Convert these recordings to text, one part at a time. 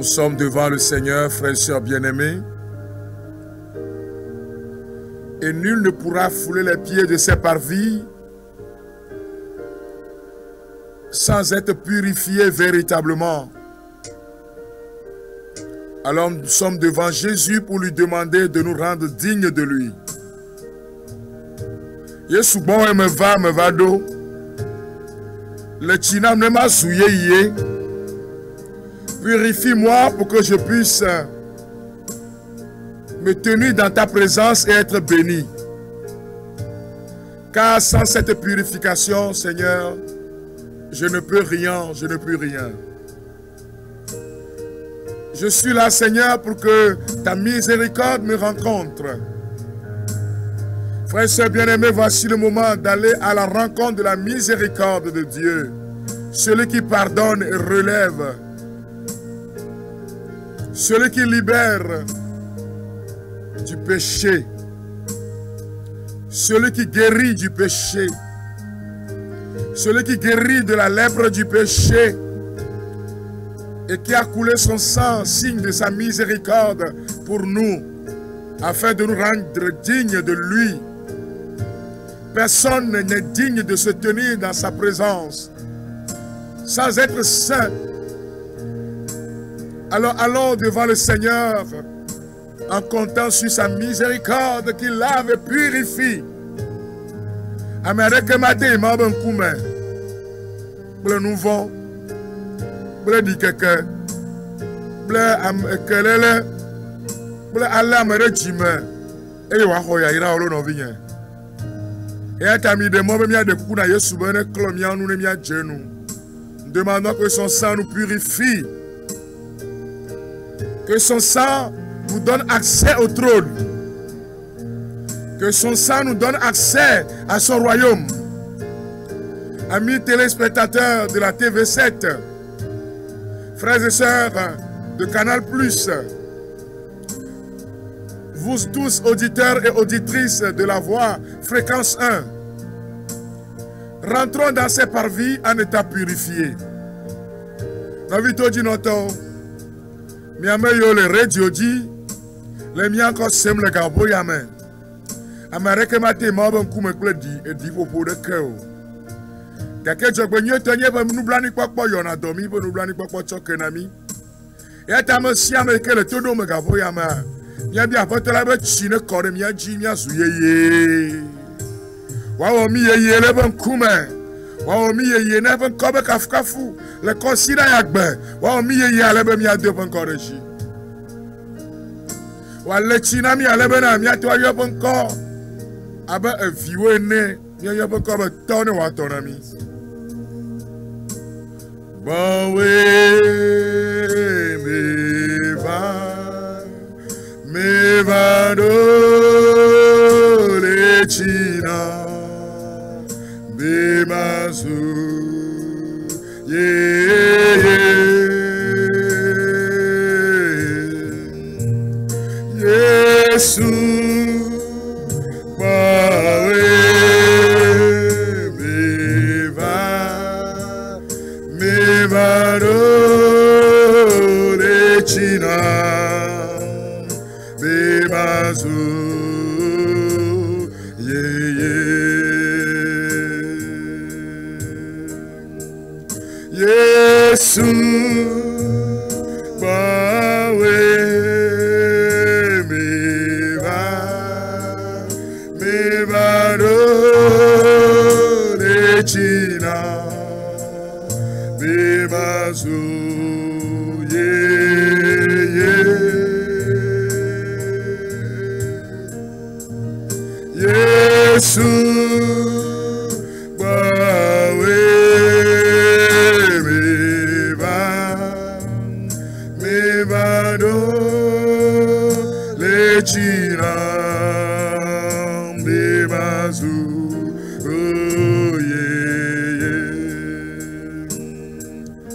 Nous sommes devant le Seigneur, frères et sœurs bien-aimés. Et nul ne pourra fouler les pieds de ses parvis sans être purifié véritablement. Alors nous sommes devant Jésus pour lui demander de nous rendre dignes de lui. Yesu bon me va do. Le chinam ne m'a souillé. Purifie-moi pour que je puisse me tenir dans ta présence et être béni. Car sans cette purification, Seigneur, je ne peux rien, je ne peux rien. Je suis là, Seigneur, pour que ta miséricorde me rencontre. Frères et sœurs bien-aimés, voici le moment d'aller à la rencontre de la miséricorde de Dieu. Celui qui pardonne et relève. Celui qui libère du péché. Celui qui guérit du péché. Celui qui guérit de la lèpre du péché. Et qui a coulé son sang, signe de sa miséricorde pour nous, afin de nous rendre dignes de lui. Personne n'est digne de se tenir dans sa présence sans être saint. Alors allons devant le Seigneur en comptant sur sa miséricorde qui lave et purifie. Amérique matin, m'a ben koumé. Bleu nouveau. Bleu dit quelqu'un. Bleu kelele. Bleu Allah me rejime. Et wa hoya ira olo no vigne. Et atami de moi bien de kuna Yesu ben klomia nous ne mia djenu. Demandons que son sang nous purifie. Que son sang nous donne accès au trône. Que son sang nous donne accès à son royaume. Amis téléspectateurs de la TV7, frères et sœurs de Canal+, vous tous auditeurs et auditrices de la voix Fréquence 1, rentrons dans ces parvis en état purifié. Navito dit noto, miame yo le radio dit, le mien ko sem le gabo yame. Amérique maté mabon kume kledi et dit popo de cœur. Kake jogbenyo tonye ba nous blani pokpo yona domi ba nous blani pokpo chokenami. Et ta me si amérique le todo me gabo yame. Mia bia potela be chine kore mia ji mia suyeye. Wa o mi yeye le ban kume. Wa o mi yeye ne ban kobe kafukafu. Le konsida yagbe. Wa o mi yeye ale be mia de ban koreji. Wa le china mi ale be na mia to yo ban ko. Aba viwe ne mia yo ban ko be tone wa tonami. Bawe me va do le china be mazu Yesu bawe me va do le china be mazu Yesu bawe me va do le china be mazu Yesu bawe me va do le china be mazu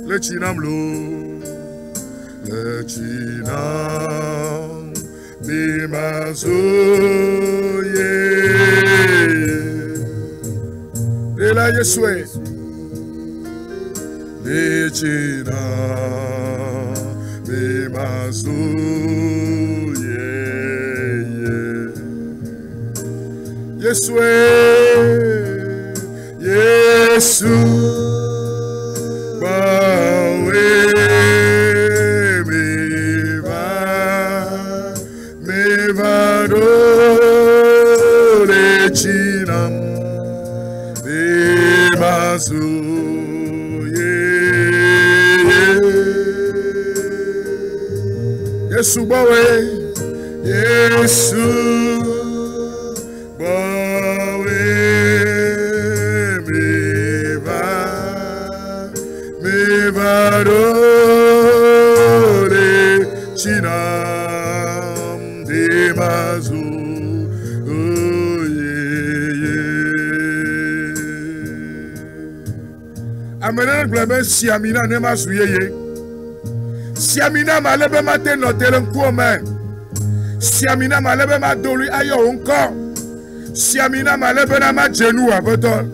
le chinam lo le chinam be mazu et là Yeshua le china be Yeshua, Yesu, bawe me vado le chinam de mazu Yesu bawe Yesu Varore chinam de mazu Amena glebe siamina ne mazuyeye siamina malebe mate notere nkuome siamina malebe madoli ayo encore siamina malebe na ma genou abotol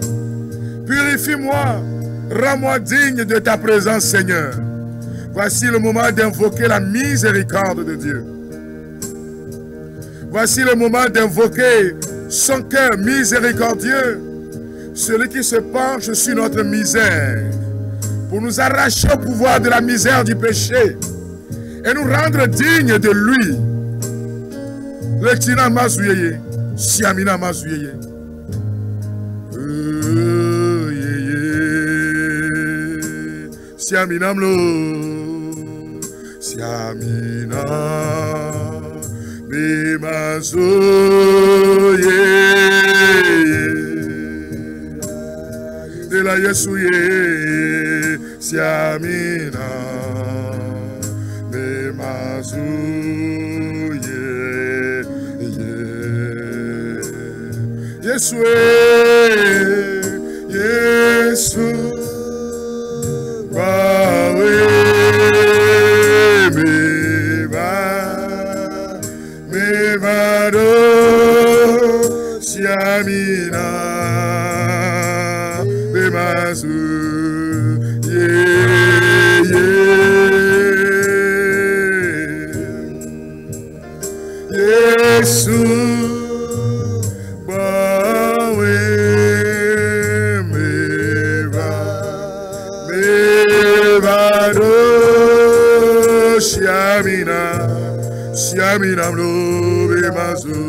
purifie-moi. Rends-moi digne de ta présence, Seigneur. Voici le moment d'invoquer la miséricorde de Dieu. Voici le moment d'invoquer son cœur miséricordieux, celui qui se penche sur notre misère, pour nous arracher au pouvoir de la misère du péché et nous rendre dignes de lui. Le tina mazuyeye, siamina mazuyeye. Siamina mlo, siamina me mazoye de la Yesuye, siamina me mazoye Yesue, Yesu. Me vado siamina me mazu Yesu bawe me vado siamina mlo be mazu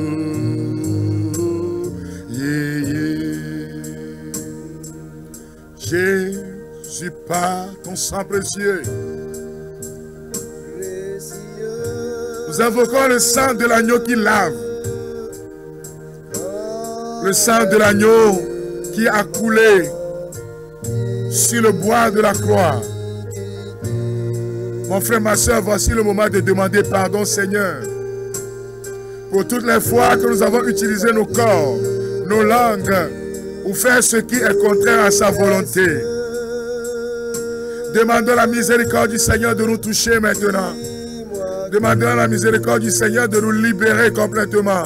Jésus par ton sang précieux. Nous invoquons le sang de l'agneau qui lave, le sang de l'agneau qui a coulé sur le bois de la croix. Mon frère, ma soeur, voici le moment de demander pardon, Seigneur, pour toutes les fois que nous avons utilisé nos corps, nos langues, ou faire ce qui est contraire à sa volonté. Demandons la miséricorde du Seigneur de nous toucher maintenant. Demandons la miséricorde du Seigneur de nous libérer complètement.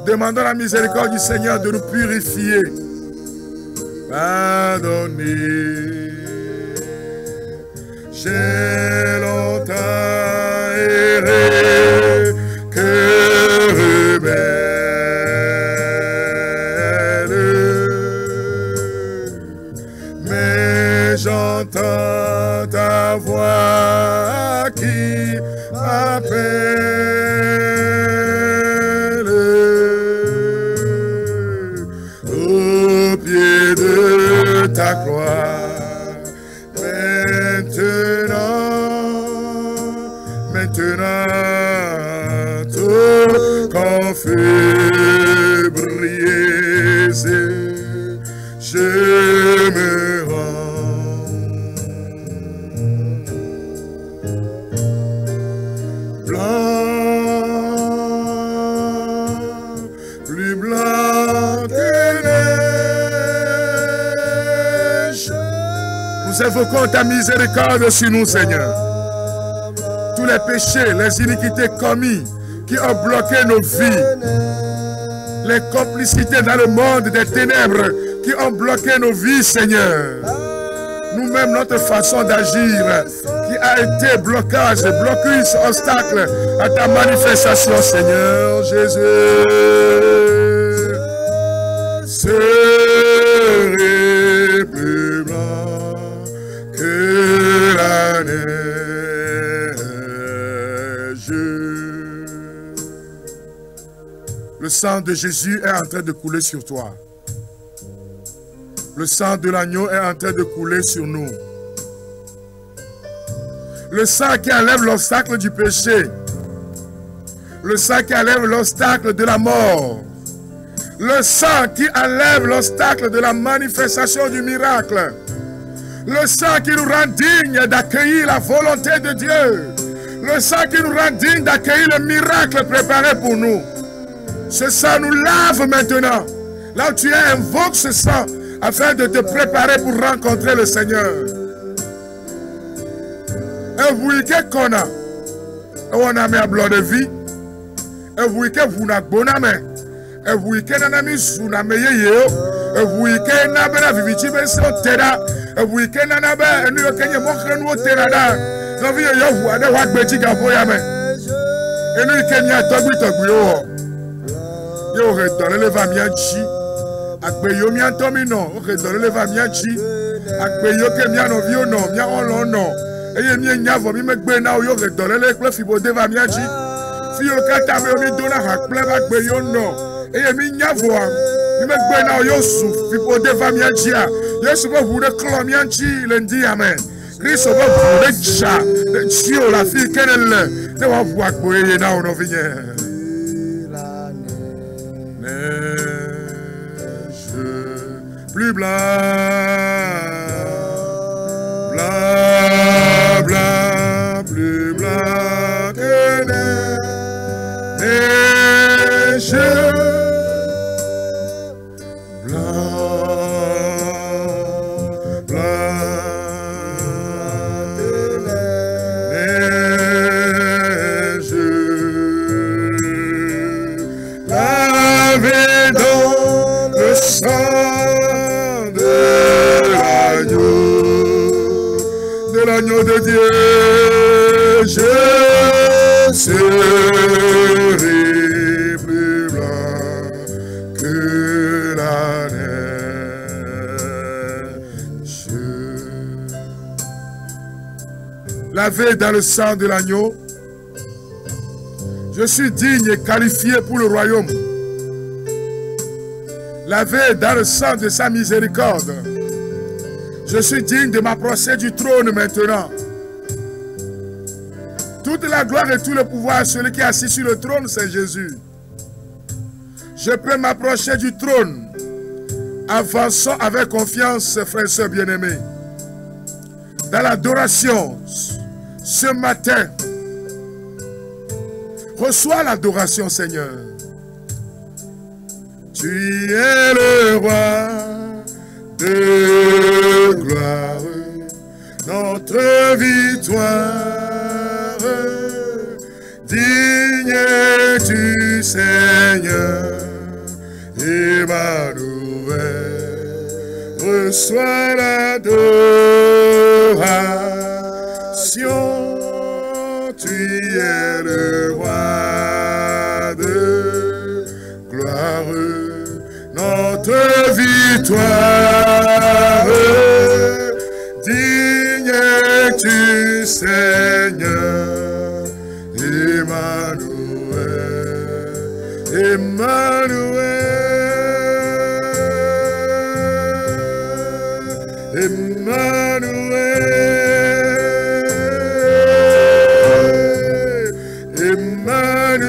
Demandons la miséricorde du Seigneur de nous purifier. Pardonnez. J'ai longtemps erré, cœur rebelle, mais j'entends ta voix qui m'appelle au pied de ta croix. Maintenant, tout qu'on fait briller, je me rends blanc, plus blanc que neige. Nous invoquons ta miséricorde sur nous, Seigneur. Tous les péchés, les iniquités commis qui ont bloqué nos vies, les complicités dans le monde des ténèbres qui ont bloqué nos vies, Seigneur. Nous-mêmes, notre façon d'agir qui a été blocage, blocus, obstacle à ta manifestation, Seigneur Jésus. Serait plus blanc que la neige. Le sang de Jésus est en train de couler sur toi. Le sang de l'agneau est en train de couler sur nous. Le sang qui enlève l'obstacle du péché. Le sang qui enlève l'obstacle de la mort. Le sang qui enlève l'obstacle de la manifestation du miracle. Le sang qui nous rend dignes d'accueillir la volonté de Dieu. Le sang qui nous rend dignes d'accueillir le miracle préparé pour nous. Ce sang nous lave maintenant. Là où tu es, invoque ce sang afin de te préparer pour rencontrer le Seigneur. Et vous qu'on a, on a mis à blanc de vie. Et vous que vous n'avez pas bonne main. Et vous que n'avez mis sous la meilleure. Et vous que n'avez pas vécu sur terre. Et vous que n'avez pas nous que nous montrons terre là. Nous vivons vous à des watt petit gapo ya mais. Et nous que n'y a togu yo. Yo redonne le va bien chi. Akbe yo mi antomi non. O redonne le va bien chi. Akbe yo que mi ano vio non, mi ono non. Et mi nyavo mi megbe na yo redonne le kle fibo de va bien chi. Si yo kata me mi dona akple va akbe yo non. Et mi nyavo mi megbe na yo su fibo de va bien chi. Yo su bo vous de clan mi anchi lundi amen. Christ va vous de cha, de chio la fille kenelle. De va vous akboye na ono vinye. Plus blanc, blanc, blanc, plus blanc que neige, blanc, blanc que neige, lavé dans le sang l'agneau de Dieu, je serai plus blanc que la neige. Lavé dans le sang de l'agneau, je suis digne et qualifié pour le royaume. Lavé dans le sang de sa miséricorde, je suis digne de m'approcher du trône maintenant. Toute la gloire et tout le pouvoir, celui qui est assis sur le trône, c'est Jésus. Je peux m'approcher du trône. Avançons avec confiance, frères et sœurs bien-aimés. Dans l'adoration, ce matin, reçois l'adoration, Seigneur. Tu es le roi de gloire, notre victoire, digne du Seigneur, Emmanuel, reçois l'adoration, tu es le roi de gloire, notre victoire, digne du Seigneur, Emmanuel, Emmanuel, Emmanuel, Emmanuel.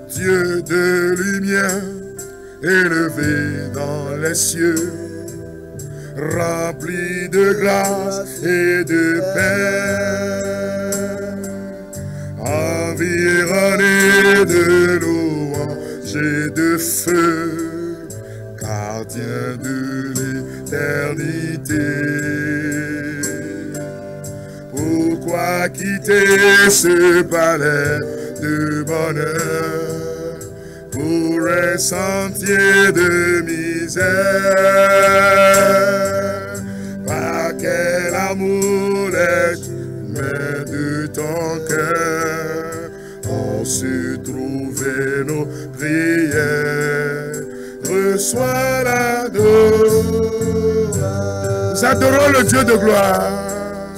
Dieu de lumière, élevé dans les cieux, rempli de grâce et de paix, environné de louanges et de feu, gardien de l'éternité. Pourquoi quitter ce palais de bonheur? pour un sentier de misère. Par quel amour est de ton cœur, on se trouve nos prières. Reçois l'adoration. Nous adorons le Dieu de gloire.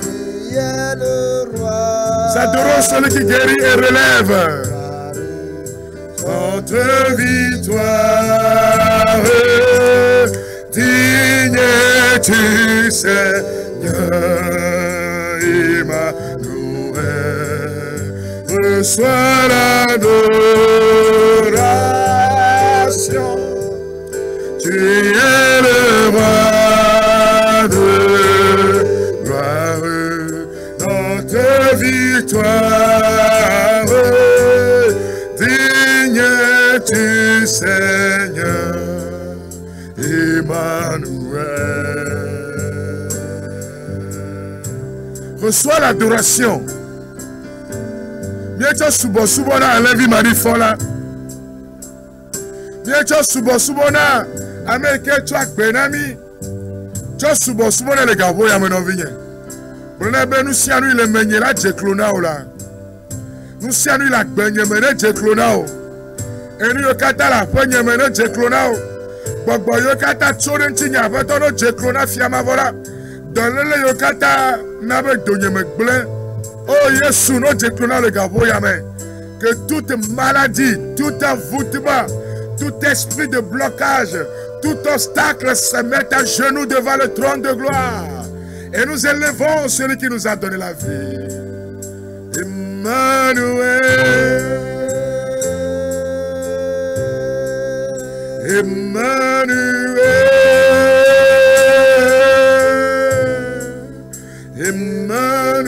Tu es le roi. Nous adorons celui qui guérit et relève. Notre victoire, digne es-tu, Seigneur, Emmanuel. Reçois l'adoration. Tu es le roi de gloire, notre victoire, digne es-tu, Seigneur, Emmanuel. Reçois l'adoration. Mietcho subo na levi marifola. Mietcho subo na Amerike chak benami. Cho subo na le gabo ya menovinye. Brune be nous sianu le menye la jeklona ola. Nous sianu la benye mene jeklona o. Eni yo kata la penye mene jeklona o. Gbogbo yo kata tsoren tinya vetono jeklona fiama vola. Donlele yo kata nabe donye mekble. Oh Yesu no jeklona le gabo ya men. Que toute maladie, tout envoûtement, tout esprit de blocage, tout obstacle se mette à genoux devant le trône de gloire. Et nous élevons celui qui nous a donné la vie. Emmanuel. Emmanuel. Emmanuel.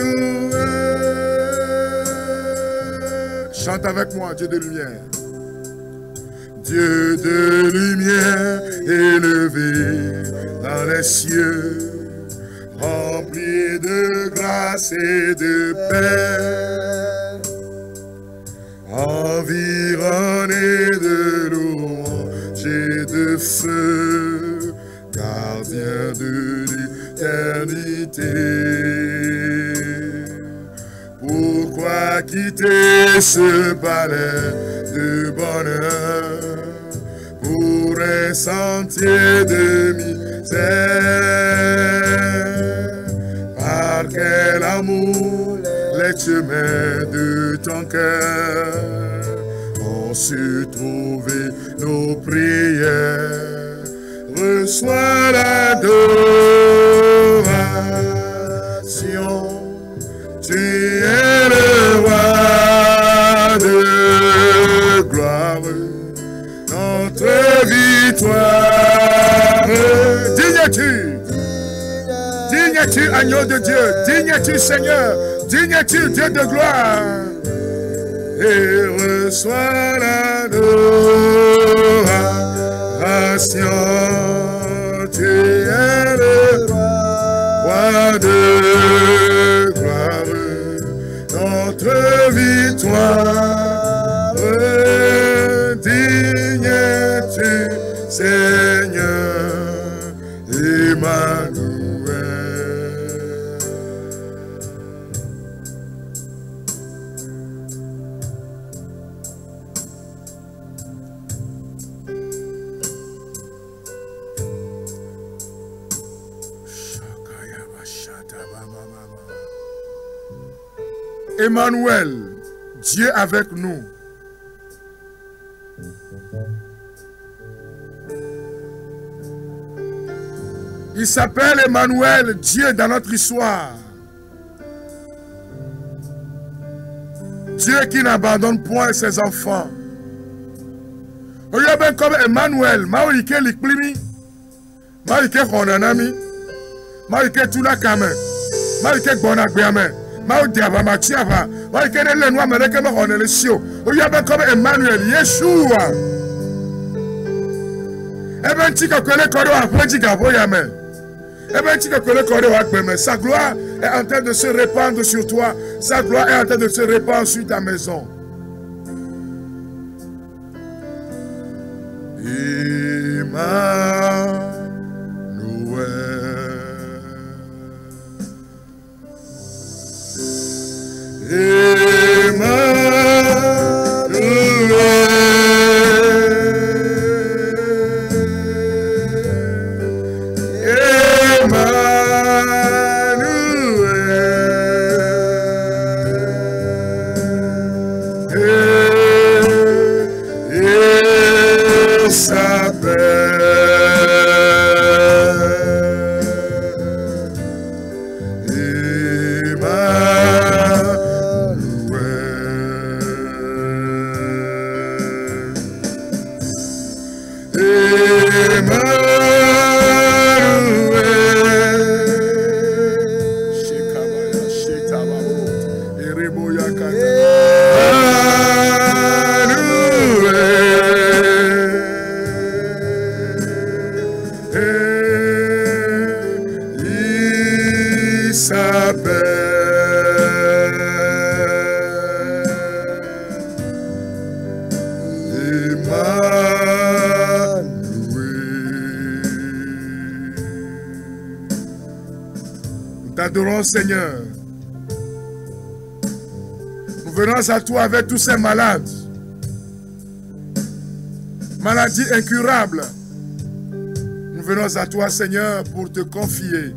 Chante avec moi, Dieu de lumière. Dieu de lumière élevé dans les cieux, rempli de grâce et de paix, environné de louanges et de feu, gardien de l'éternité. Pourquoi quitter ce palais de bonheur pour un sentier de misère? Par quel amour les chemins de ton cœur ont su trouver nos prières. Reçois l'adoration. Tu es le roi de gloire, notre victoire. Digne es-tu, digne es-tu, agneau de Dieu, digne es-tu, Seigneur, digne es-tu, Dieu de gloire. Et reçois l'adoration. Tu es le roi de gloire, notre victoire, digne es-tu, Seigneur, Emmanuel. Emmanuel, Dieu avec nous. Il s'appelle Emmanuel, Dieu dans notre histoire. Dieu qui n'abandonne point ses enfants. Regardez comme Emmanuel, Maurike Likplimi, Maurike Ronanami, Maurike Tulakame, Maurike Bonakbeame. Emmanuel, Yeshua. Sa gloire est en train de se répandre sur toi. Sa gloire est en train de se répandre sur ta maison. T'adorons, Seigneur. Nous venons à toi avec tous ces malades. Maladies incurables. Nous venons à toi, Seigneur, pour te confier.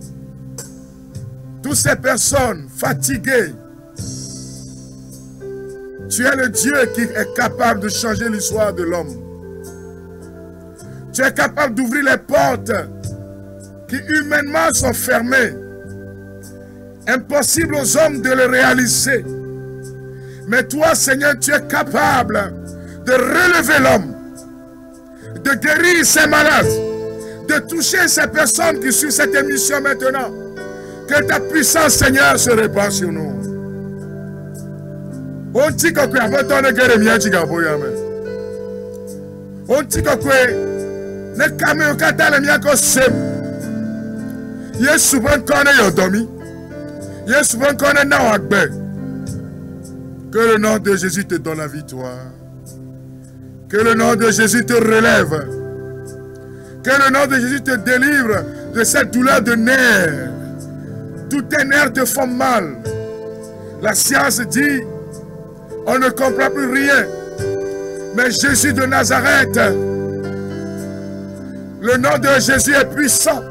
Toutes ces personnes fatiguées. Tu es le Dieu qui est capable de changer l'histoire de l'homme. Tu es capable d'ouvrir les portes qui humainement sont fermées. Impossible aux hommes de le réaliser. Mais toi, Seigneur, tu es capable de relever l'homme, de guérir ces malades, de toucher ces personnes qui suivent cette émission maintenant. Que ta puissance, Seigneur, se répand sur nous. On dit que tu as besoin de guérir, tu as besoin de on dit que ne caméo kata le mien que c'est. Il est souvent qu'on est dormi. Il est souvent qu'on est dans Akbe. Que le nom de Jésus te donne la victoire. Que le nom de Jésus te relève. Que le nom de Jésus te délivre de cette douleur de nerfs. Tous tes nerfs te font mal. La science dit, on ne comprend plus rien. Mais Jésus de Nazareth, le nom de Jésus est puissant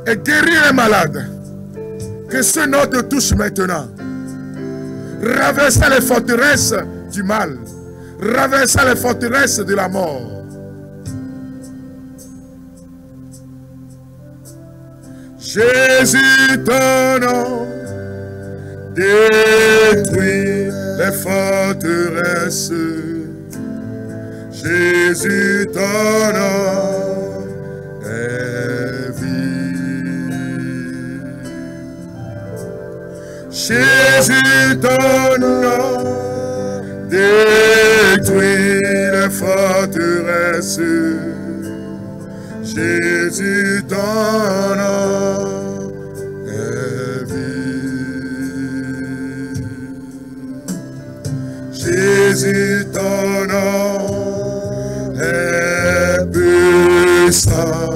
et guérit les malades. Que ce nom te touche maintenant. Renversa les forteresses du mal. Renversa les forteresses de la mort. Jésus, ton nom détruit les forteresses. Jésus, ton nom est vie. Jésus, ton nom détruit les forteresses. Jésus, ton nom est vie. Jésus, ton nom est puissant.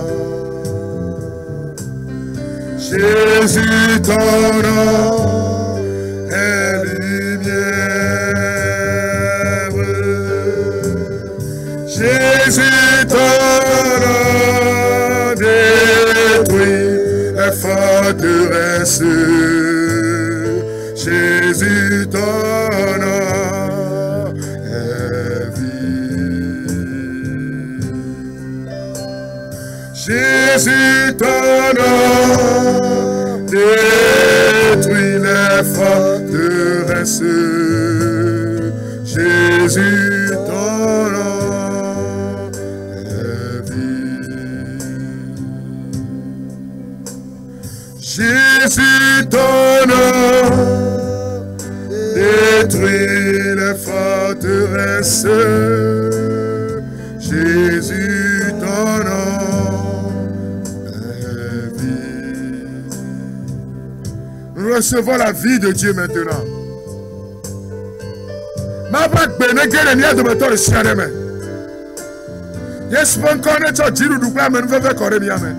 Jésus, ton nom est lumière. Jésus, ton nom détruit les forteresses. Jésus, ton nom est vie. Jésus, ton nom détruit les forteresses. Jésus, ton nom est vie. Jésus, ton nom détruit les forteresses. Jésus, ton nom est vie. Nous recevons la vie de Dieu maintenant. Ma bague bénéguée les miens de me tourner. Yes, bon corps, ne t'en dis nous pas, mais nous faisons corps bien, mais.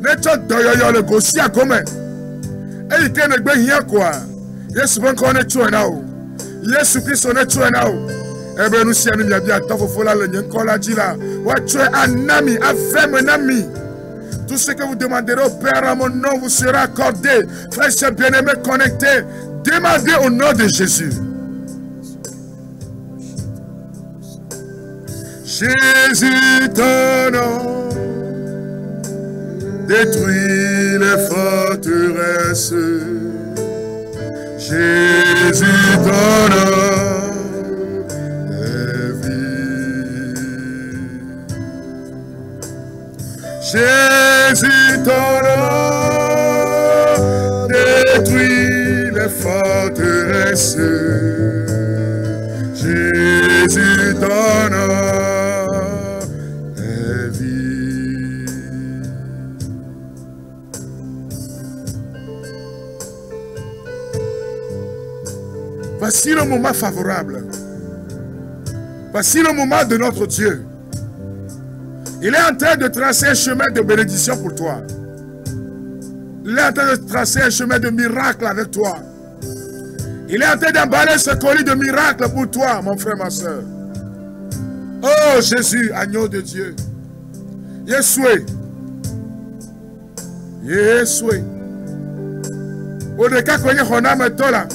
Ne t'en doyo le gossi à comme. Et il t'en est bien quoi. Yes, bon corps, ne t'en as ou. Yes, Christ, ne t'en as ou. Eh bien, nous sommes bien, bien, tant faut la ligne, encore la dit là. Ouais, tu es un ami, un ami. Tout ce que vous demanderez au Père à mon nom vous sera accordé. Frères et bien-aimés connectés, demandez au nom de Jésus. Jésus, ton nom détruit les forteresses. Jésus, ton nom est vie. Jésus, ton nom détruit les forteresses. Jésus, ton nom est vie. Voici le moment favorable. Voici le moment de notre Dieu. Il est en train de tracer un chemin de bénédiction pour toi. Il est en train de tracer un chemin de miracle avec toi. Il est en train d'emballer ce colis de miracle pour toi, mon frère, ma soeur. Oh Jésus, agneau de Dieu. Yeshua. Yeshua. Odeka kwenye hona metola.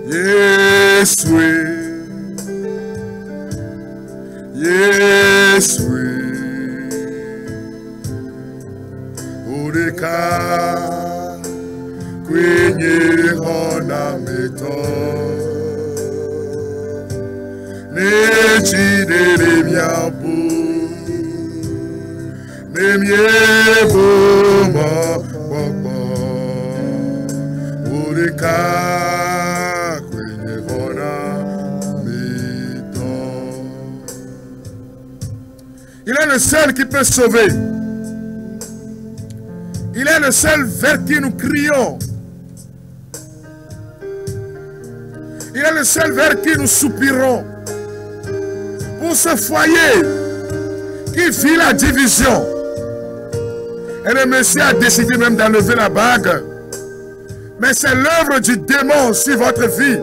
Yeshua. Yeshua. Odeka kwenye hona metola. Nechidele miapo, nemiebo mapapa, ureka kwenye hona mito. Il est le seul qui peut sauver. Il est le seul vers qui nous crions. Il est le seul vers qui nous soupirons. Pour ce foyer qui vit la division. Et le Messie a décidé même d'enlever la bague. Mais c'est l'œuvre du démon sur votre vie.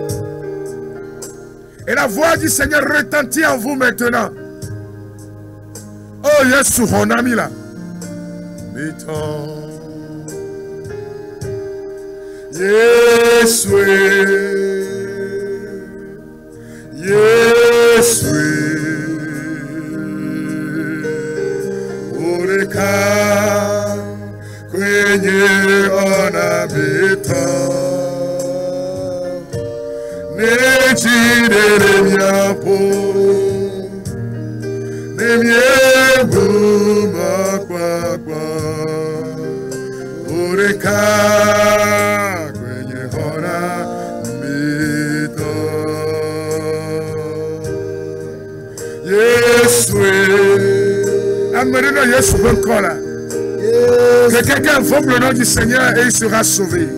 Et la voix du Seigneur retentit en vous maintenant. Oh Yesu, mon ami là. Yesu. Yesu. Ureka kwenye onabita nechidele miapo nemiebu makwakwa ureka kwenye onabita Yesu. Amenez-le Yesu encore là. Que quelqu'un invoque le nom du Seigneur et il sera sauvé.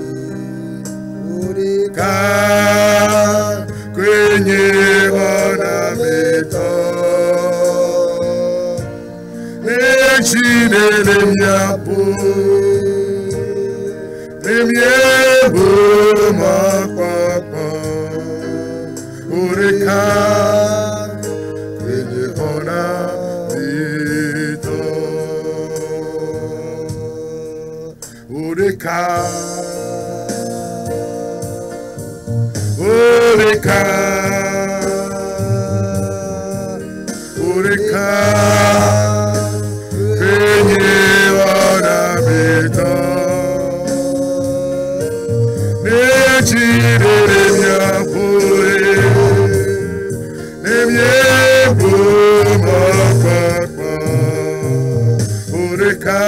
Car kwenye onamito nechidele miapo nemiebu makwakwa ureka kwenye onamito ureka ureka ureka kwenye onamito nechidele miapo nemiebu makwakwa ureka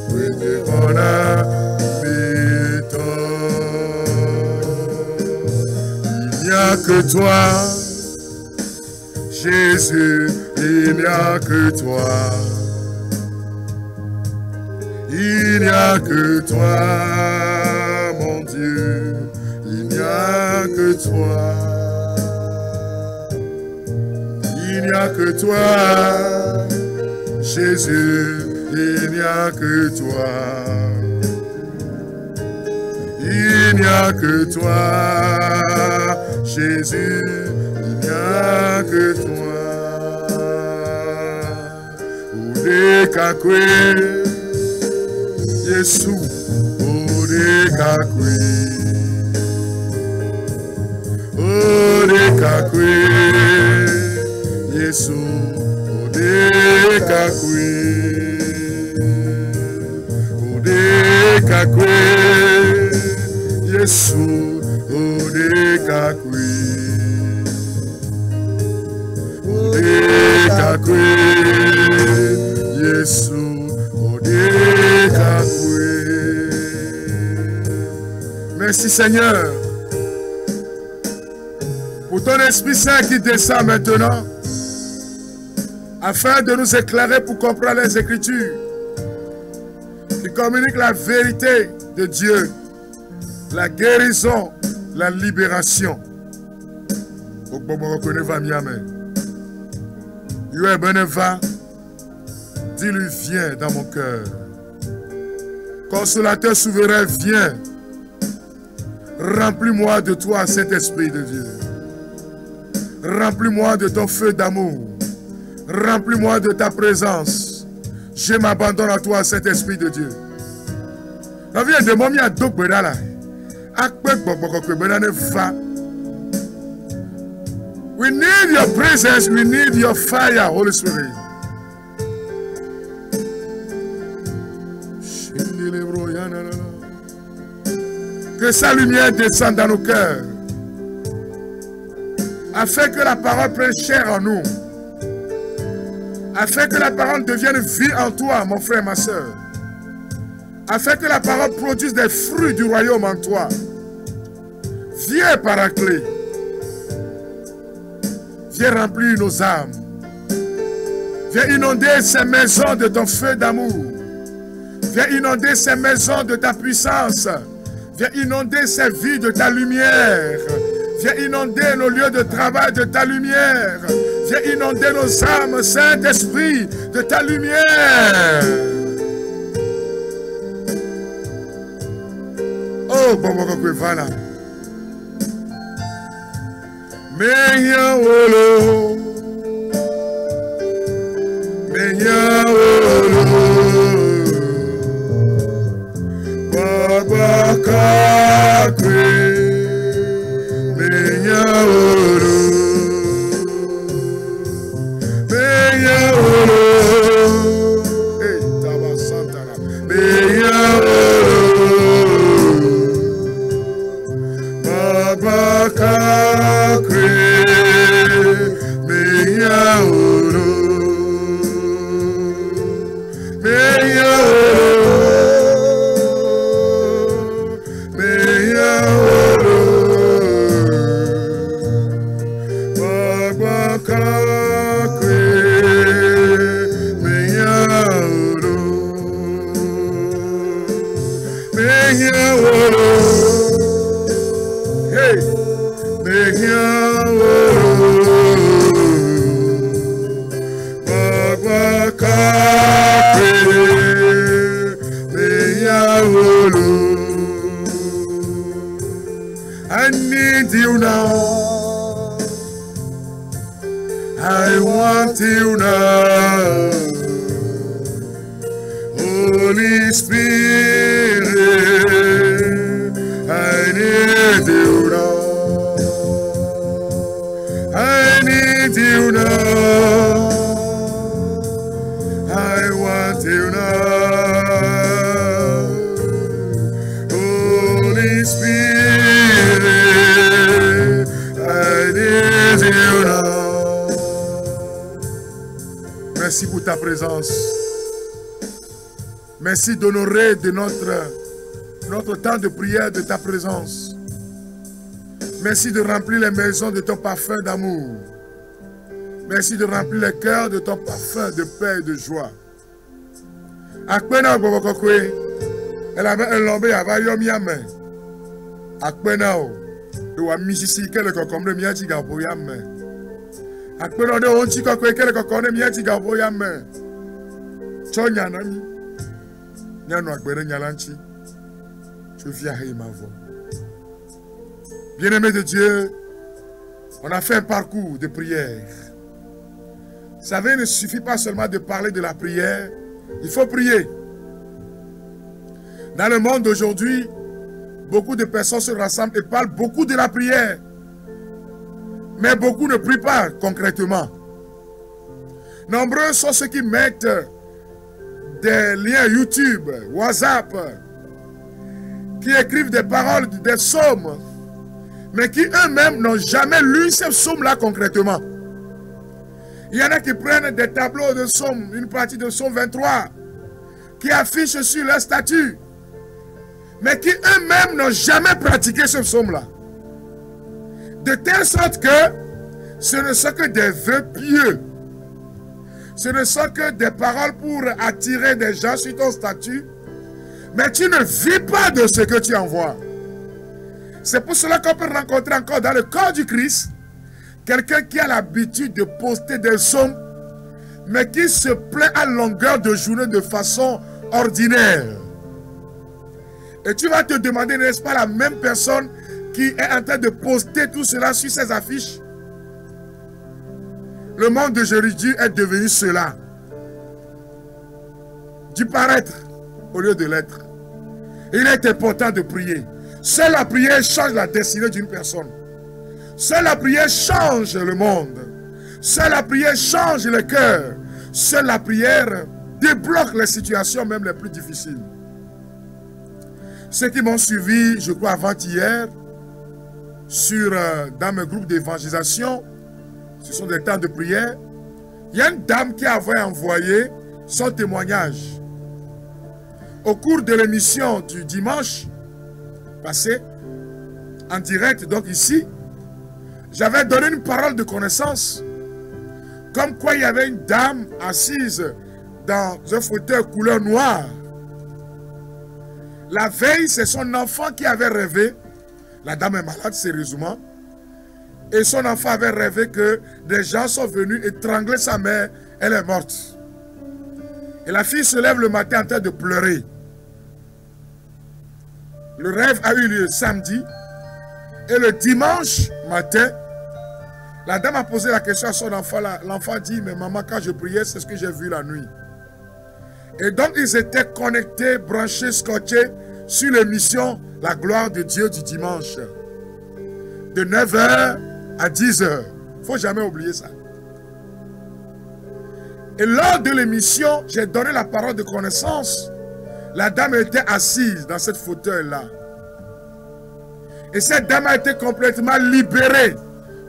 kwenye onamito. Il n'y a que toi, Jésus, il n'y a que toi. Il n'y a que toi, mon Dieu, il n'y a que toi. n'y a que toi, Jésus, il n'y a que toi. Il n'y a que toi, Jésus, il n'y a que toi. Odekakwe, Yesu, Odekakwe, Odekakwe, Yesu, Odekakwe, Odekakwe, Yesu, Odekakwe, Odekakwe, Yesu, Odekakwe. Merci Seigneur pour ton Esprit Saint qui descend maintenant afin de nous éclairer pour comprendre les Écritures qui communiquent la vérité de Dieu, la guérison, la libération. Dis-lui, viens dans mon cœur. Consolateur souverain, viens. Remplis-moi de toi, Saint-Esprit de Dieu. Remplis-moi de ton feu d'amour. Remplis-moi de ta présence. Je m'abandonne à toi, Saint-Esprit de Dieu. We need your presence, we need your fire, Holy Spirit. Que sa lumière descende dans nos cœurs, afin que la parole prenne chair en nous, afin que la parole devienne vie en toi, mon frère, ma soeur, afin que la parole produise des fruits du royaume en toi. Viens, Paraclet, viens remplir nos âmes, viens inonder ces maisons de ton feu d'amour, viens inonder ces maisons de ta puissance. Viens inonder ces vies de ta lumière. Viens inonder nos lieux de travail de ta lumière. Viens inonder nos âmes, Saint-Esprit, de ta lumière. Oh, bon, voilà. Menya wolo. Menya wolo. Babakakwe, Menyaoro, Menyaoro, hey, Tabasantana, Menyaoro, Babakakwe, Menyaoro, Menyaoro. I need you now. I want you now. Holy Spirit, I need you now. I need you now. I want you now. Holy Spirit, I need you now. Merci pour ta présence. Merci d'honorer de notre temps de prière de ta présence. Merci de remplir les maisons de ton parfum d'amour. Merci de remplir les cœurs de ton parfum de paix et de joie. Akpena bobokokwe, elame elombe avayo miame. Akpena o, ewa misisi kele kokomre miachi gapo yame. Akpelode onchi koko ekele koko ne mieti gabo ya me. Chonya nami. Nyano akbere nyalanchi. Je viens à ma voix. Bien-aimés de Dieu, on a fait un parcours de prière. Vous savez, il ne suffit pas seulement de parler de la prière, il faut prier. Dans le monde d'aujourd'hui, beaucoup de personnes se rassemblent et parlent beaucoup de la prière. Mais beaucoup ne prient pas concrètement. Nombreux sont ceux qui mettent des liens YouTube, WhatsApp, qui écrivent des paroles, des psaumes, mais qui eux-mêmes n'ont jamais lu ces psaumes-là concrètement. Il y en a qui prennent des tableaux de psaumes, une partie de psaume 23, qui affichent sur leur statut, mais qui eux-mêmes n'ont jamais pratiqué ce psaume-là. De telle sorte que ce ne sont que des vœux pieux. Ce ne sont que des paroles pour attirer des gens sur ton statut, mais tu ne vis pas de ce que tu envoies. C'est pour cela qu'on peut rencontrer encore dans le corps du Christ quelqu'un qui a l'habitude de poster des psaumes, mais qui se plaint à longueur de journée de façon ordinaire. Et tu vas te demander, n'est-ce pas la même personne qui est en train de poster tout cela sur ses affiches? Le monde de Jérusalem est devenu cela. Du paraître au lieu de l'être. Il est important de prier. Seule la prière change la destinée d'une personne. Seule la prière change le monde. Seule la prière change le cœur. Seule la prière débloque les situations même les plus difficiles. Ceux qui m'ont suivi, je crois avant-hier, dans mes groupes d'évangélisation, ce sont des temps de prière. Il y a une dame qui avait envoyé son témoignage. Au cours de l'émission du dimanche passé, en direct, donc ici, j'avais donné une parole de connaissance, comme quoi il y avait une dame assise dans un fauteuil couleur noire. La veille, c'est son enfant qui avait rêvé. La dame est malade sérieusement. Et son enfant avait rêvé que des gens sont venus étrangler sa mère. Elle est morte. Et la fille se lève le matin en train de pleurer. Le rêve a eu lieu samedi. Et le dimanche matin, la dame a posé la question à son enfant. L'enfant dit, mais maman, quand je priais, c'est ce que j'ai vu la nuit. Et donc, ils étaient connectés, branchés, scotchés sur l'émission La gloire de Dieu du dimanche. De 9h à 10h. Il ne faut jamais oublier ça. Et lors de l'émission, j'ai donné la parole de connaissance. La dame était assise dans cette fauteuil-là. Et cette dame a été complètement libérée.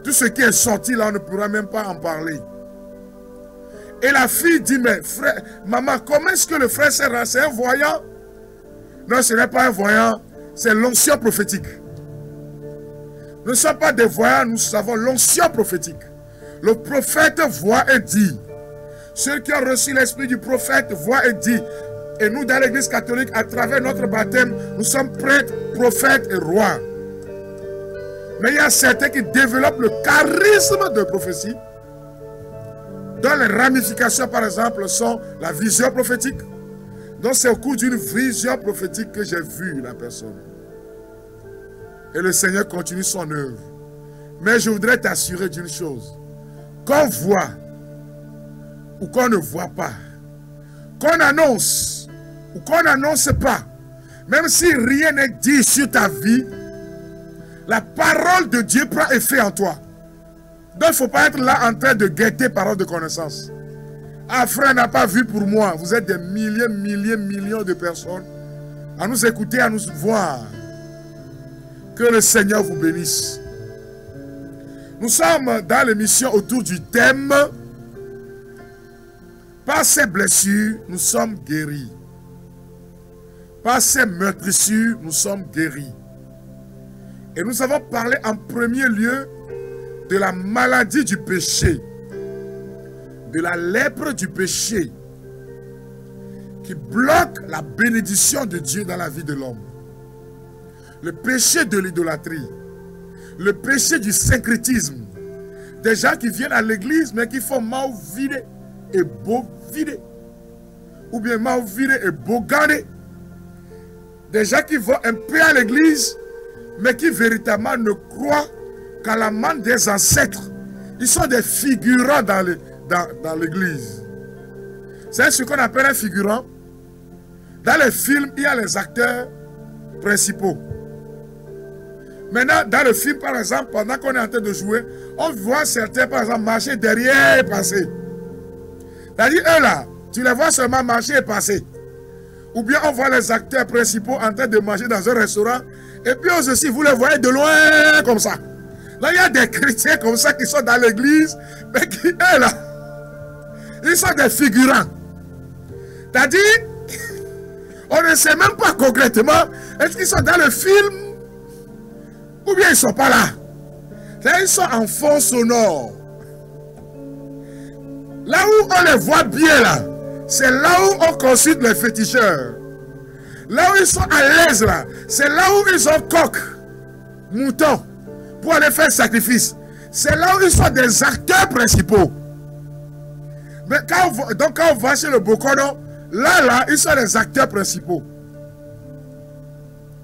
Tout ce qui est sorti là, on ne pourra même pas en parler. Et la fille dit, mais frère, maman, comment est-ce que le frère c'est un voyant? Non, ce n'est pas un voyant, c'est l'onction prophétique. Nous ne sommes pas des voyants, nous avons l'onction prophétique. Le prophète voit et dit. Ceux qui ont reçu l'esprit du prophète voient et dit. Et nous, dans l'église catholique, à travers notre baptême, nous sommes prêtres, prophètes et rois. Mais il y a certains qui développent le charisme de prophétie, dont les ramifications, par exemple, sont la vision prophétique. Donc c'est au cours d'une vision prophétique que j'ai vu la personne. Et le Seigneur continue son œuvre. Mais je voudrais t'assurer d'une chose. Qu'on voit ou qu'on ne voit pas, qu'on annonce ou qu'on n'annonce pas, même si rien n'est dit sur ta vie, la parole de Dieu prend effet en toi. Donc il ne faut pas être là en train de guetter parole de connaissance. Ah, frère n'a pas vu pour moi. Vous êtes des milliers, millions de personnes à nous écouter, à nous voir. Que le Seigneur vous bénisse. Nous sommes dans l'émission autour du thème « Par ces blessures, nous sommes guéris. Par ces meurtrissures, nous sommes guéris. » Et nous avons parlé en premier lieu de la maladie du péché, de la lèpre du péché, qui bloque la bénédiction de Dieu dans la vie de l'homme. Le péché de l'idolâtrie, le péché du syncrétisme, Des gens qui viennent à l'église, mais qui font mal vider et beau vider. Ou bien mal vider et beau garder. Des gens qui vont un peu à l'église, mais qui véritablement ne croient qu'à la main des ancêtres. Ils sont des figurants dans l'église. C'est ce qu'on appelle un figurant. Dans les films, il y a les acteurs principaux. Maintenant, dans le film, par exemple, pendant qu'on est en train de jouer, on voit certains, par exemple, marcher derrière et passer. C'est-à-dire, eux là, tu les vois seulement marcher et passer. Ou bien on voit les acteurs principaux en train de manger dans un restaurant. Et puis eux aussi, vous les voyez de loin comme ça. Là, il y a des chrétiens comme ça qui sont dans l'église, mais qui, eux là, ils sont des figurants. C'est-à-dire, on ne sait même pas concrètement, est-ce qu'ils sont dans le film ou bien ils ne sont pas là. Ils sont en fond sonore. Là où on les voit bien là, c'est là où on consulte les féticheurs. Là où ils sont à l'aise là, c'est là où ils ont coq, mouton, pour aller faire sacrifice. C'est là où ils sont des acteurs principaux. Mais quand on va chez le Bokono, là, ils sont les acteurs principaux.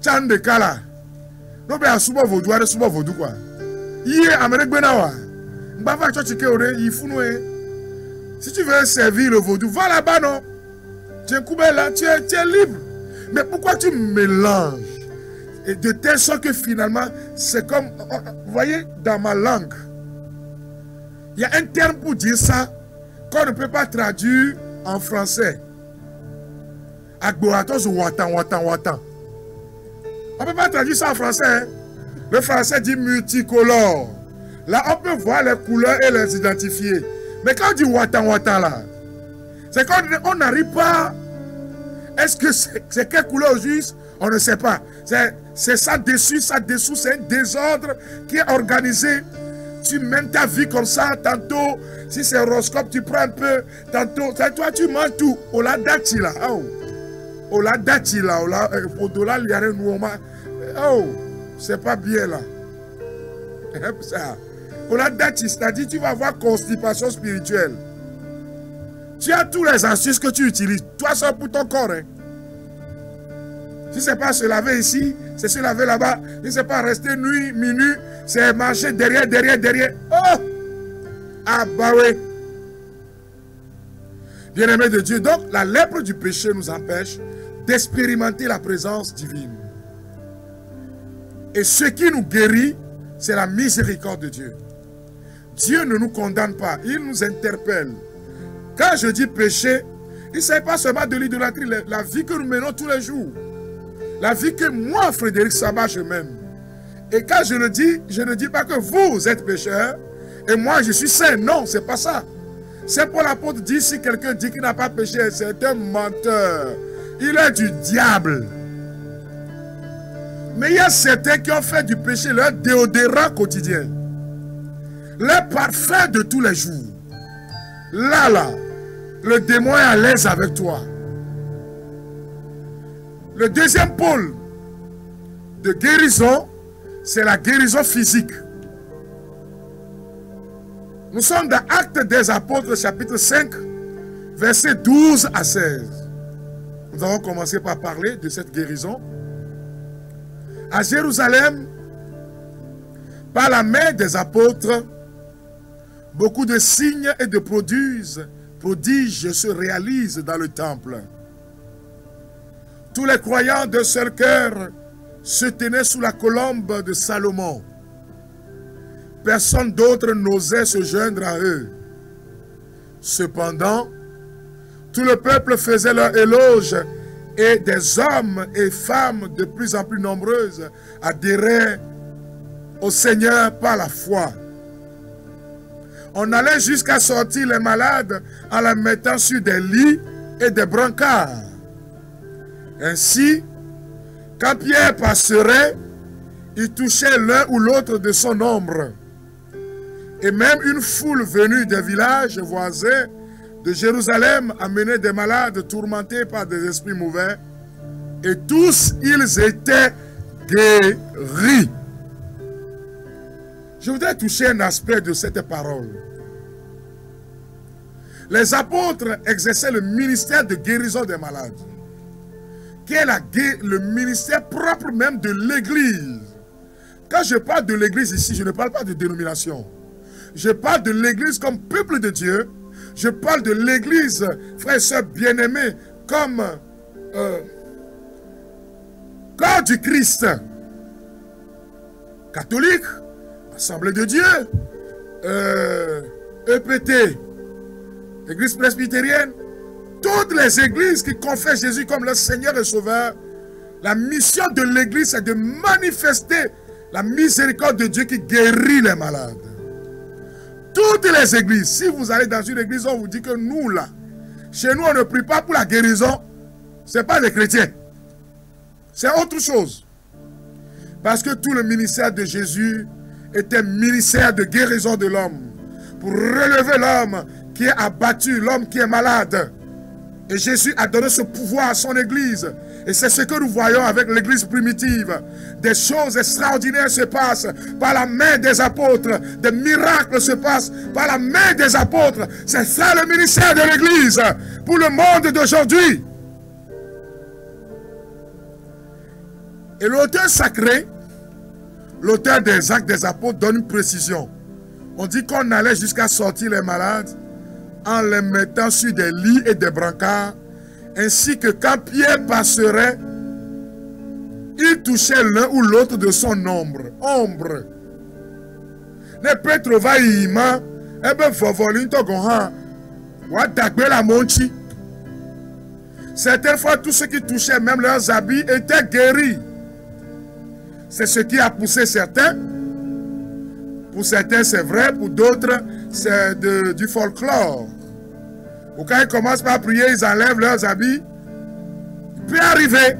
Tchan de Kala. Non, mais à Souba Vaudou, à Souba Vaudou quoi. Hier, Amérique Benawa. Mbava Tchotchike Ore, il faut nous. Si tu veux servir le vaudou, va là-bas, non. Tu es là, tu es libre. Mais pourquoi tu mélanges? Et de telle sorte que finalement, c'est comme, vous voyez, dans ma langue, il y a un terme pour dire ça qu'on ne peut pas traduire en français. Agboatos ou watan. On ne peut pas traduire ça en français. Hein? Le français dit multicolore. Là, on peut voir les couleurs et les identifier. Mais quand on dit watan là, c'est qu'on n'arrive pas. Est-ce que c'est quelle couleur juste? On ne sait pas. C'est ça dessous, c'est un désordre qui est organisé. Tu mènes ta vie comme ça, tantôt, si c'est horoscope, tu prends un peu, tantôt, toi tu manges tout. Ola dati là, ola dati là, ola podola liare nuoma. Oh, c'est pas bien là. Ça. Ola dati, c'est-à-dire tu vas avoir constipation spirituelle. Tu as tous les astuces que tu utilises, toi seul pour ton corps. Hein. Si ce n'est pas se laver ici, c'est se laver là-bas. Si ce n'est pas rester nuit, minuit, c'est marcher derrière. Oh! Ah bah oui. Bien-aimé de Dieu, donc la lèpre du péché nous empêche d'expérimenter la présence divine. Et ce qui nous guérit, c'est la miséricorde de Dieu. Dieu ne nous condamne pas, il nous interpelle. Quand je dis péché, il ne s'agit pas seulement de l'idolâtrie, la vie que nous menons tous les jours. La vie que moi, Frédéric Sabat, je mène. Et quand je le dis, je ne dis pas que vous êtes pécheur et moi je suis saint. Non, c'est pas ça. C'est pour l'apôtre dit, si quelqu'un dit qu'il n'a pas péché, c'est un menteur. Il est du diable. Mais il y a certains qui ont fait du péché leur déodorant quotidien. Leur parfum de tous les jours. Là, le démon est à l'aise avec toi. Le deuxième pôle de guérison, c'est la guérison physique. Nous sommes dans Actes des Apôtres, chapitre 5, versets 12 à 16. Nous avons commencé par parler de cette guérison. À Jérusalem, par la main des apôtres, beaucoup de signes et de prodiges se réalisent dans le temple. Tous les croyants d'un seul cœur se tenaient sous la colombe de Salomon. Personne d'autre n'osait se joindre à eux. Cependant, tout le peuple faisait leur éloge et des hommes et femmes de plus en plus nombreuses adhéraient au Seigneur par la foi. On allait jusqu'à sortir les malades en les mettant sur des lits et des brancards. Ainsi, quand Pierre passerait, il touchait l'un ou l'autre de son ombre. Et même une foule venue des villages voisins de Jérusalem amenait des malades tourmentés par des esprits mauvais. Et tous, ils étaient guéris. Je voudrais toucher un aspect de cette parole. Les apôtres exerçaient le ministère de guérison des malades, qui est le ministère propre même de l'Église. Quand je parle de l'Église ici, je ne parle pas de dénomination. Je parle de l'Église comme peuple de Dieu. Je parle de l'Église, frères et sœurs bien-aimés, comme corps du Christ. Catholique, Assemblée de Dieu, EPT, Église presbytérienne, toutes les églises qui confessent Jésus comme leur Seigneur et Sauveur. La mission de l'Église, c'est de manifester la miséricorde de Dieu qui guérit les malades. Toutes les églises, si vous allez dans une église, on vous dit que nous là, chez nous on ne prie pas pour la guérison, ce n'est pas les chrétiens. C'est autre chose. Parce que tout le ministère de Jésus était ministère de guérison de l'homme. Pour relever l'homme qui est abattu, l'homme qui est malade. Et Jésus a donné ce pouvoir à son église. Et c'est ce que nous voyons avec l'église primitive. Des choses extraordinaires se passent par la main des apôtres. Des miracles se passent par la main des apôtres. C'est ça le ministère de l'église pour le monde d'aujourd'hui. Et l'auteur sacré, l'auteur des Actes des Apôtres, donne une précision. On dit qu'on allait jusqu'à sortir les malades en les mettant sur des lits et des brancards, ainsi que quand Pierre passerait, il touchait l'un ou l'autre de son ombre. Ne Petro va y ima, ebe vovolin to gohan, wa dagbe la monchi. Certaines fois, tous ceux qui touchaient même leurs habits étaient guéris. C'est ce qui a poussé certains. Pour certains, c'est vrai. Pour d'autres, c'est du folklore. Ou quand ils commencent par prier, ils enlèvent leurs habits. Il peut arriver.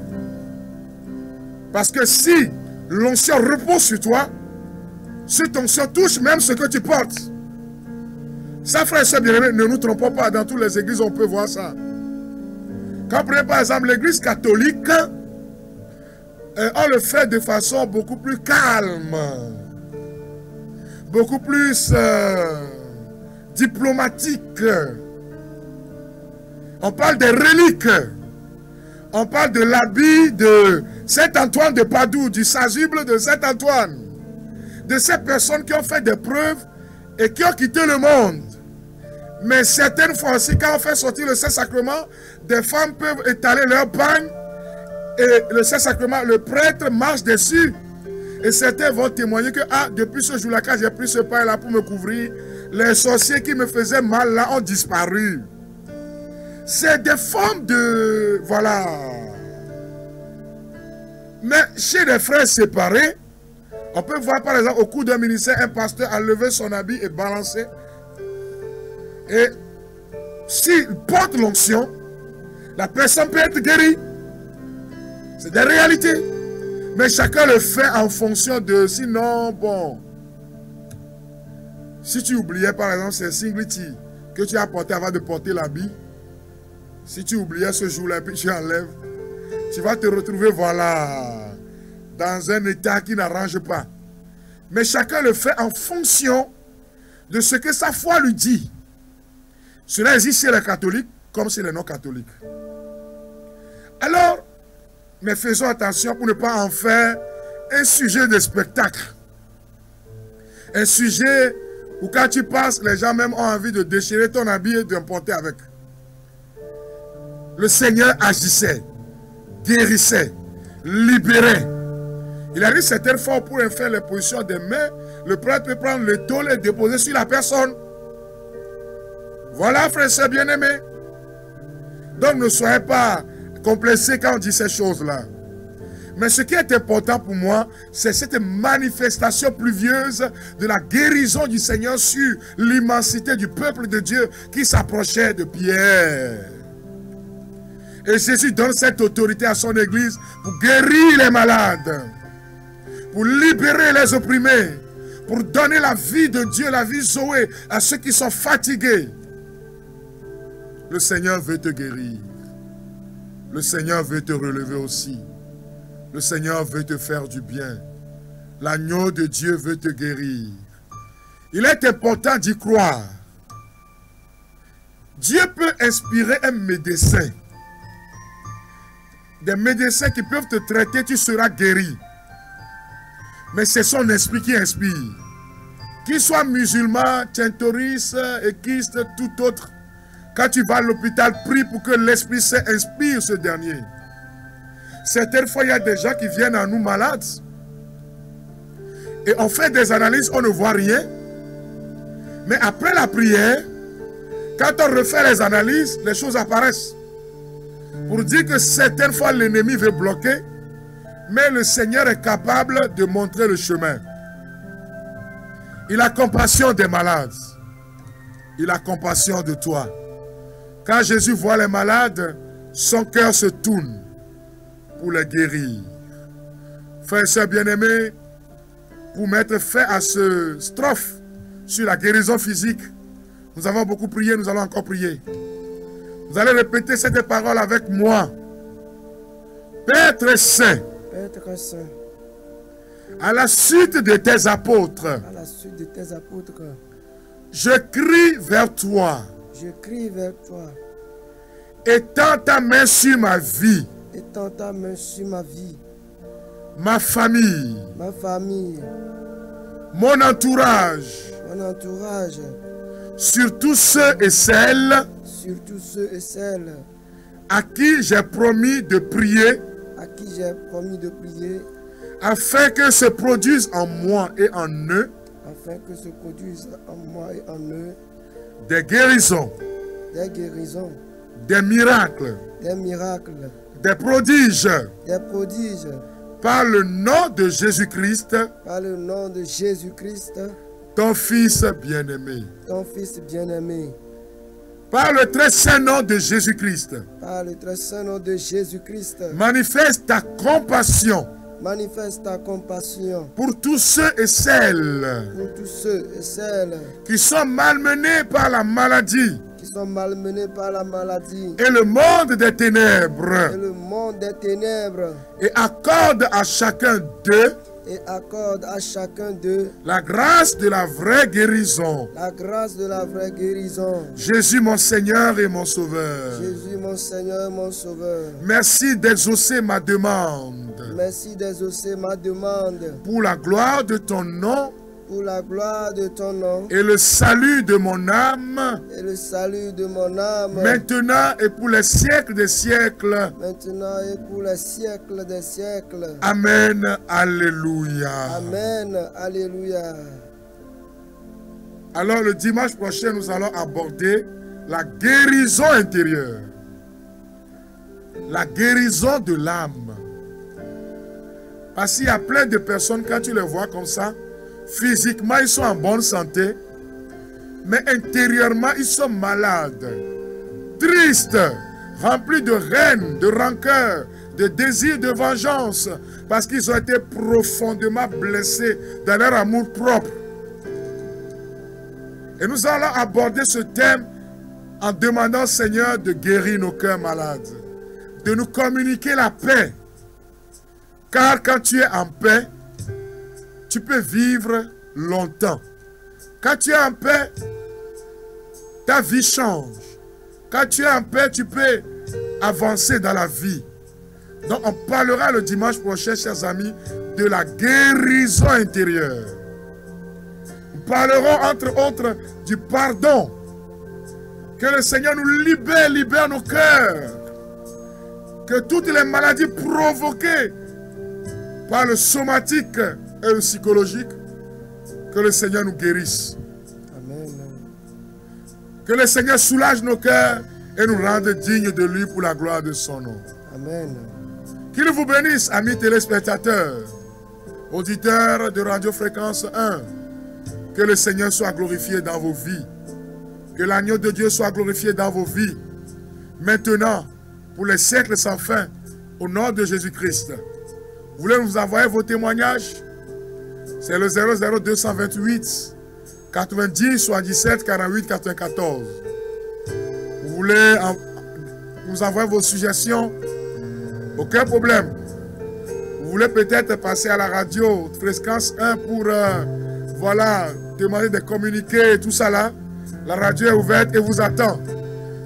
Parce que si l'onction repose sur toi, si ton onction touche même ce que tu portes. Ça, frère et soeur bien-aimés, ne nous trompons pas. Dans toutes les églises, on peut voir ça. Quand vous prenez par exemple l'église catholique, on le fait de façon beaucoup plus calme, beaucoup plus diplomatique. On parle des reliques, on parle de l'habit de Saint-Antoine de Padoue, du chasuble de Saint-Antoine, de ces personnes qui ont fait des preuves et qui ont quitté le monde. Mais certaines fois aussi, quand on fait sortir le Saint-Sacrement, des femmes peuvent étaler leur bagne et le Saint-Sacrement, le prêtre marche dessus. Et certains vont témoigner que depuis ce jour-là, quand j'ai pris ce pain-là pour me couvrir, les sorciers qui me faisaient mal là ont disparu. C'est des formes de... Voilà. Mais chez les frères séparés, on peut voir par exemple au cours d'un ministère, un pasteur a levé son habit et balancé. Et s'il porte l'onction, la personne peut être guérie. C'est des réalités. Mais chacun le fait en fonction de... Sinon, bon... Si tu oubliais par exemple ces singlety que tu as porté avant de porter l'habit, si tu oubliais ce jour-là et tu enlèves, tu vas te retrouver, voilà, dans un état qui n'arrange pas. Mais chacun le fait en fonction de ce que sa foi lui dit. Cela existe chez les catholiques comme chez les non-catholiques. Alors, mais faisons attention pour ne pas en faire un sujet de spectacle. Un sujet où quand tu passes, les gens même ont envie de déchirer ton habit et d'emporter avec. Le Seigneur agissait, guérissait, libérait. Il a dit certaines fois pour faire les positions des mains, le prêtre peut prendre le tôle et déposer sur la personne. Voilà, frères et sœurs bien-aimés. Donc ne soyez pas complexés quand on dit ces choses-là. Mais ce qui est important pour moi, c'est cette manifestation pluvieuse de la guérison du Seigneur sur l'immensité du peuple de Dieu qui s'approchait de Pierre. Et Jésus donne cette autorité à son église pour guérir les malades, pour libérer les opprimés, pour donner la vie de Dieu, la vie Zoé à ceux qui sont fatigués. Le Seigneur veut te guérir. Le Seigneur veut te relever aussi. Le Seigneur veut te faire du bien. L'agneau de Dieu veut te guérir. Il est important d'y croire. Dieu peut inspirer un médecin. Des médecins qui peuvent te traiter, tu seras guéri. Mais c'est son esprit qui inspire. Qu'il soit musulman, tchentoriste, équiste, tout autre. Quand tu vas à l'hôpital, prie pour que l'Esprit Saint inspire ce dernier. Certaines fois, il y a des gens qui viennent à nous malades. Et on fait des analyses, on ne voit rien. Mais après la prière, quand on refait les analyses, les choses apparaissent. Pour dire que certaines fois, l'ennemi veut bloquer, mais le Seigneur est capable de montrer le chemin. Il a compassion des malades. Il a compassion de toi. Quand Jésus voit les malades, son cœur se tourne pour les guérir. Frères et sœurs bien-aimés, pour mettre fin à ce strophe sur la guérison physique, nous avons beaucoup prié, nous allons encore prier. Vous allez répéter cette parole avec moi. Père très saint, à la suite de tes apôtres, je crie vers toi. Je crie vers toi. Étends ta main sur ma vie. Étends ta main sur ma vie. Ma famille. Ma famille. Mon entourage. Mon entourage. Sur tous ceux et celles. Sur tous ceux et celles. À qui j'ai promis de prier. À qui j'ai promis de prier. Afin que se produise en moi et en eux. Afin que se produise en moi et en eux. Des guérisons. Des guérisons. Des miracles. Des miracles. Des prodiges. Des prodiges. Par le nom de Jésus-Christ. Par le nom de Jésus-Christ. Ton Fils bien-aimé. Ton Fils bien-aimé. Par le très saint nom de Jésus-Christ. Par le très saint nom de Jésus-Christ. Manifeste ta compassion. Manifeste ta compassion pour tous ceux et celles qui sont malmenés par la maladie et le monde des ténèbres, et accorde à chacun d'eux la grâce de la vraie guérison. Jésus mon Seigneur et mon Sauveur. Merci d'exaucer ma demande. Pour la gloire de ton nom. Et le salut de mon âme. Maintenant et pour les siècles des siècles. Amen. Alléluia. Amen. Alléluia. Alors le dimanche prochain, nous allons aborder la guérison intérieure. La guérison de l'âme. Parce qu'il y a plein de personnes, quand tu les vois comme ça, physiquement, ils sont en bonne santé, mais intérieurement, ils sont malades, tristes, remplis de haine, de rancœur, de désir de vengeance, parce qu'ils ont été profondément blessés dans leur amour propre. Et nous allons aborder ce thème en demandant au Seigneur de guérir nos cœurs malades, de nous communiquer la paix. Car quand tu es en paix, tu peux vivre longtemps. Quand tu es en paix, ta vie change. Quand tu es en paix, tu peux avancer dans la vie. Donc on parlera le dimanche prochain, chers amis, de la guérison intérieure. Nous parlerons entre autres du pardon. Que le Seigneur nous libère nos cœurs. Que toutes les maladies provoquées par le somatique et le psychologique, que le Seigneur nous guérisse. Amen. Que le Seigneur soulage nos cœurs et nous rende dignes de lui pour la gloire de son nom. Amen. Qu'il vous bénisse, amis téléspectateurs, auditeurs de Radio Fréquence 1. Que le Seigneur soit glorifié dans vos vies. Que l'agneau de Dieu soit glorifié dans vos vies. Maintenant, pour les siècles sans fin, au nom de Jésus-Christ. Vous voulez nous envoyer vos témoignages? C'est le 00228 90 77 48 94. Vous voulez nous envoyer vos suggestions? Aucun problème. Vous voulez peut-être passer à la radio Fréquence 1 pour voilà, demander de communiquer et tout ça là. La radio est ouverte et vous attend.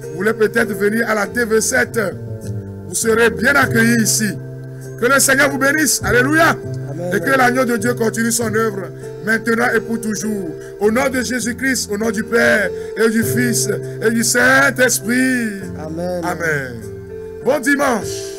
Vous voulez peut-être venir à la TV7. Vous serez bien accueillis ici. Que le Seigneur vous bénisse. Alléluia. Amen. Et que l'agneau de Dieu continue son œuvre maintenant et pour toujours. Au nom de Jésus-Christ, au nom du Père et du Fils et du Saint-Esprit. Amen. Amen. Bon dimanche.